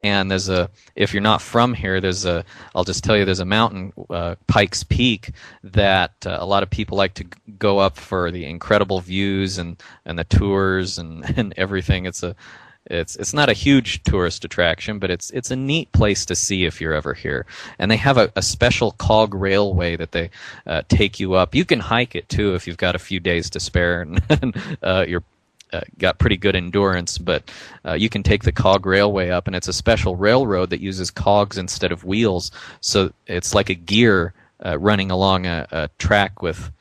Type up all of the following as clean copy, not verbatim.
And if you're not from here, I'll just tell you, there's a mountain, Pikes Peak, that a lot of people like to go up for the incredible views and the tours and everything. It's not a huge tourist attraction, but it's a neat place to see if you're ever here. And they have a special cog railway that they take you up. You can hike it too if you've got a few days to spare and you're got pretty good endurance, but you can take the cog railway up, and it's a special railroad that uses cogs instead of wheels, so it's like a gear running along a track with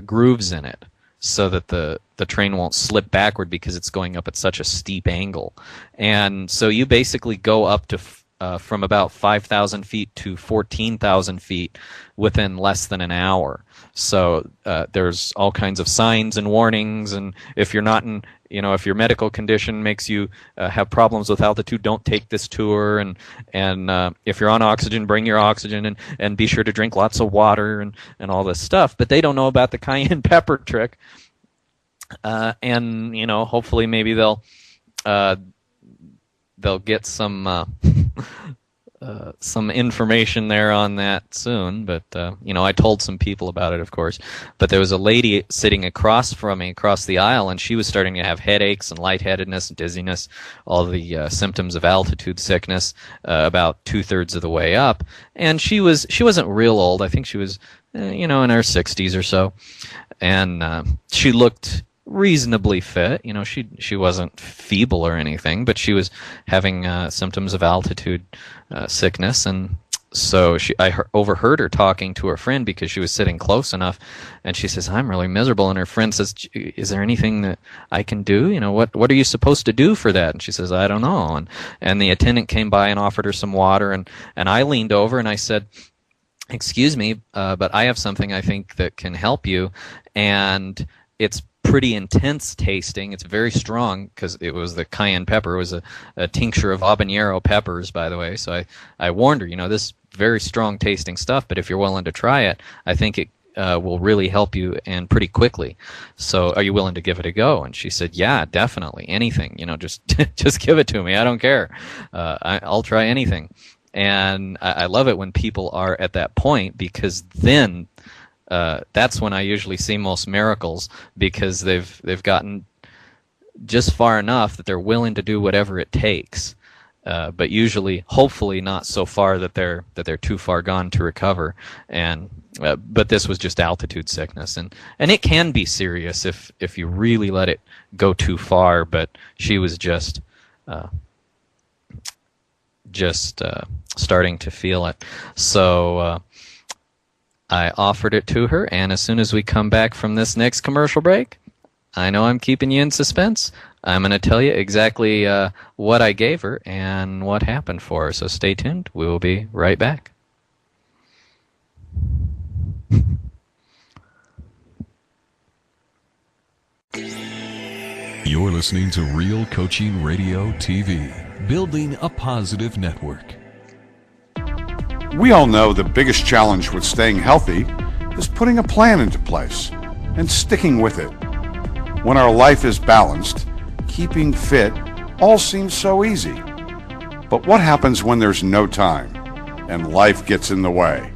grooves in it, so that the train won't slip backward because it's going up at such a steep angle. And so you basically go up to from about 5,000 feet to 14,000 feet within less than an hour. So there's all kinds of signs and warnings, and if you're not in, if your medical condition makes you have problems with altitude, don't take this tour. And if you're on oxygen, bring your oxygen, and be sure to drink lots of water and all this stuff. But they don't know about the cayenne pepper trick, and hopefully maybe they'll get some information there on that soon, but I told some people about it, of course. But there was a lady sitting across from me, across the aisle, and she was starting to have headaches and lightheadedness and dizziness, all the symptoms of altitude sickness, about 2/3 of the way up. And she wasn't real old. I think she was, in her 60s or so, and she looked reasonably fit. She wasn't feeble or anything, but she was having symptoms of altitude sickness, and so I overheard her talking to her friend because she was sitting close enough, and she says, "I'm really miserable." And her friend says, "Is there anything that I can do? What are you supposed to do for that?" And she says, "I don't know." And the attendant came by and offered her some water, and I leaned over and I said, "Excuse me, but I have something I think that can help you, and it's pretty intense tasting. It's very strong," because it was the cayenne pepper. It was a tincture of habanero peppers, by the way. So I warned her, this very strong tasting stuff, but if you're willing to try it, I think it will really help you, and pretty quickly. So are you willing to give it a go? And she said, "Yeah, definitely. Anything. Just just give it to me. I don't care. I'll try anything." And I love it when people are at that point, because then that's when I usually see most miracles, because they've gotten just far enough that they're willing to do whatever it takes, but usually, hopefully, not so far that they're too far gone to recover. And but this was just altitude sickness, and it can be serious if you really let it go too far. But she was just starting to feel it, so. I offered it to her, and as soon as we come back from this next commercial break, I know I'm keeping you in suspense. I'm going to tell you exactly what I gave her and what happened for her, so stay tuned. We will be right back. You're listening to Real Coaching Radio TV, building a positive network. We all know the biggest challenge with staying healthy is putting a plan into place and sticking with it. When our life is balanced, keeping fit all seems so easy. But what happens when there's no time and life gets in the way?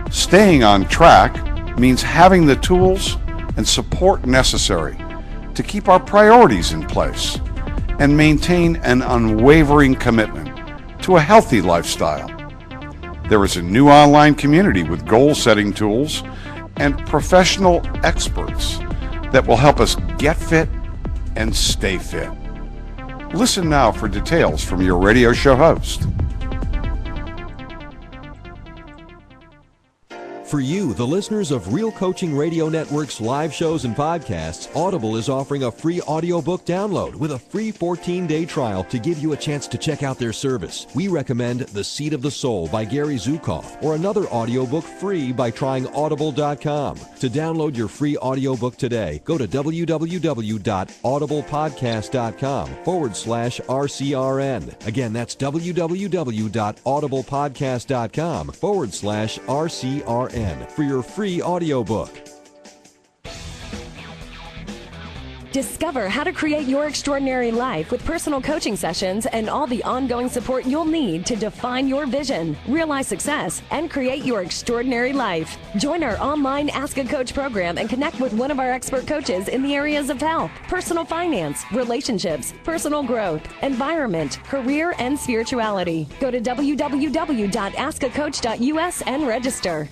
Staying on track means having the tools and support necessary to keep our priorities in place and maintain an unwavering commitment to a healthy lifestyle. There is a new online community with goal-setting tools and professional experts that will help us get fit and stay fit. Listen now for details from your radio show host. For you, the listeners of Real Coaching Radio Network's live shows and podcasts, Audible is offering a free audiobook download with a free 14-day trial to give you a chance to check out their service. We recommend The Seat of the Soul by Gary Zukav, or another audiobook free by trying audible.com. To download your free audiobook today, go to www.audiblepodcast.com/RCRN. Again, that's www.audiblepodcast.com/RCRN for your free audiobook. Discover how to create your extraordinary life with personal coaching sessions and all the ongoing support you'll need to define your vision, realize success, and create your extraordinary life. Join our online Ask a Coach program and connect with one of our expert coaches in the areas of health, personal finance, relationships, personal growth, environment, career, and spirituality. Go to www.askacoach.us and register.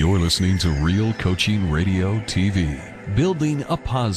You're listening to Real Coaching Radio TV, building a positive